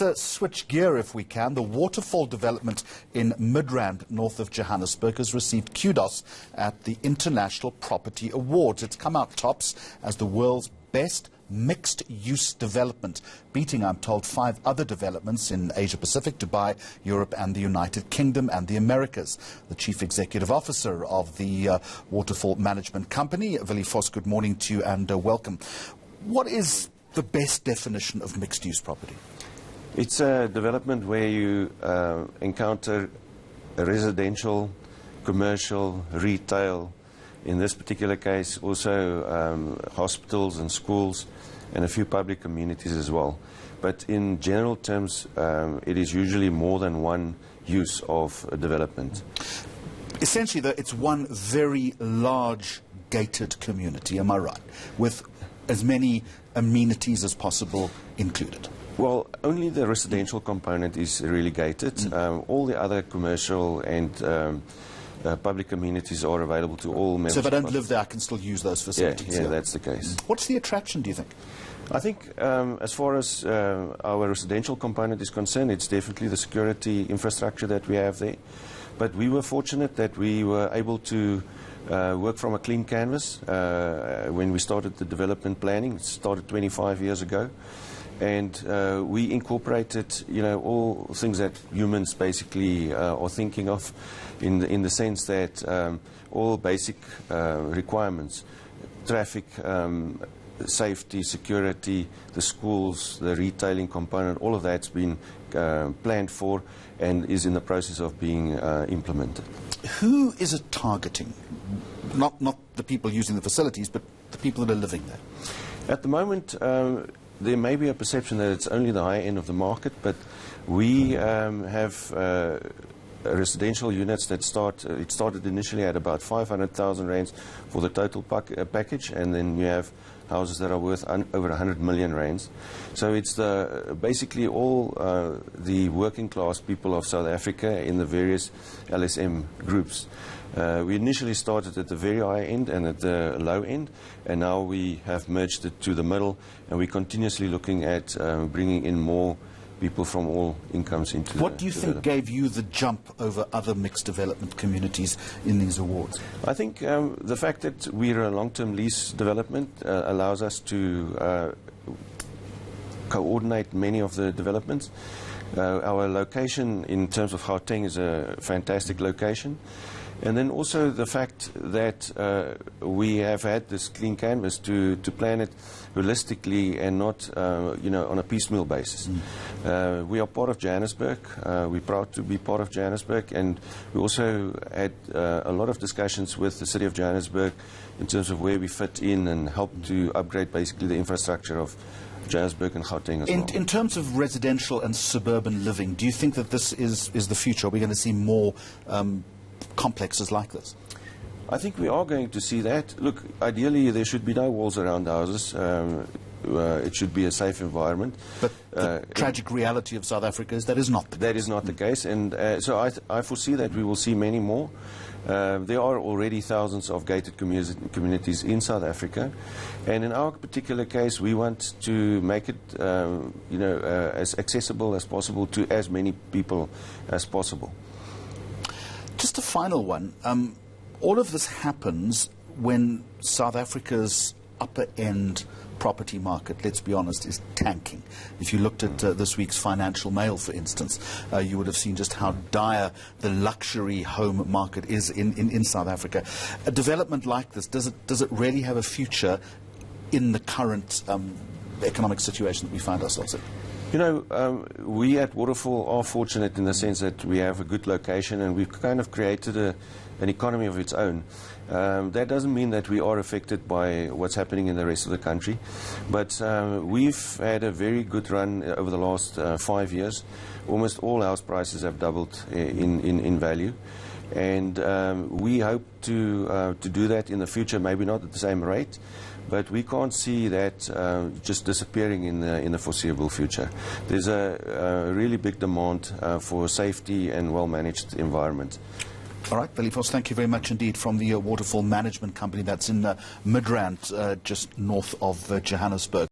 Let's switch gear if we can. The Waterfall development in Midrand, north of Johannesburg, has received kudos at the International Property Awards. It's come out tops as the world's best mixed-use development, beating, I'm told, 5 other developments in Asia-Pacific, Dubai, Europe and the United Kingdom and the Americas. The Chief Executive Officer of the Waterfall Management Company, Willie, good morning to you and welcome. What is the best definition of mixed-use property? It's a development where you encounter a residential, commercial, retail, in this particular case also hospitals and schools and a few public communities as well. But in general terms, it is usually more than one use of a development. Essentially, though, it's one very large gated community, am I right, with as many amenities as possible included? Well, only the residential component is really gated. All the other commercial and public communities are available to all members. So if I don't live there, I can still use those facilities? Yeah, that's the case. What's the attraction, do you think? I think as far as our residential component is concerned, it's definitely the security infrastructure that we have there. But we were fortunate that we were able to work from a clean canvas when we started the development planning. It started 25 years ago. And we incorporated, all things that humans basically are thinking of, in the sense that all basic requirements, traffic, safety, security, the schools, the retailing component, all of that's been planned for and is in the process of being implemented. Who is it targeting? Not the people using the facilities, but the people that are living there? At the moment, there may be a perception that it's only the high end of the market, but we have residential units that it started initially at about 500,000 rands for the total package, and then you have houses that are worth over 100 million rands. So it's basically all the working class people of South Africa in the various LSM groups. We initially started at the very high end and at the low end, and now we have merged it to the middle, and we're continuously looking at bringing in more people from all incomes into What do you think gave you the jump over other mixed development communities in these awards? I think the fact that we're a long-term lease development allows us to coordinate many of the developments. Our location in terms of Gauteng is a fantastic location. And then also the fact that we have had this clean canvas to plan it holistically and not, on a piecemeal basis. We are part of Johannesburg. We're proud to be part of Johannesburg, and we also had a lot of discussions with the city of Johannesburg in terms of where we fit in and help to upgrade basically the infrastructure of Johannesburg and Gauteng as well. In terms of residential and suburban living, do you think that this is the future? Are we going to see more complexes like this? I think we are going to see that. Look, ideally there should be no walls around houses. It should be a safe environment. But the tragic reality of South Africa is that is not the case. That is not the case, and so I foresee that we will see many more. There are already thousands of gated communities in South Africa, and in our particular case we want to make it as accessible as possible to as many people as possible. Just a final one. All of this happens when South Africa's upper-end property market, let's be honest, is tanking. If you looked at this week's Financial Mail, for instance, you would have seen just how dire the luxury home market is in South Africa. A development like this, does it really have a future in the current economic situation that we find ourselves in? We at Waterfall are fortunate in the sense that we have a good location and we've kind of created an economy of its own. That doesn't mean that we are affected by what's happening in the rest of the country, but we've had a very good run over the last 5 years. Almost all house prices have doubled in value, and we hope to do that in the future, maybe not at the same rate, but we can't see that just disappearing in the foreseeable future. There's a really big demand for safety and well-managed environment. All right, Willie, thank you very much indeed from the Waterfall Management Company that's in Midrand, just north of Johannesburg.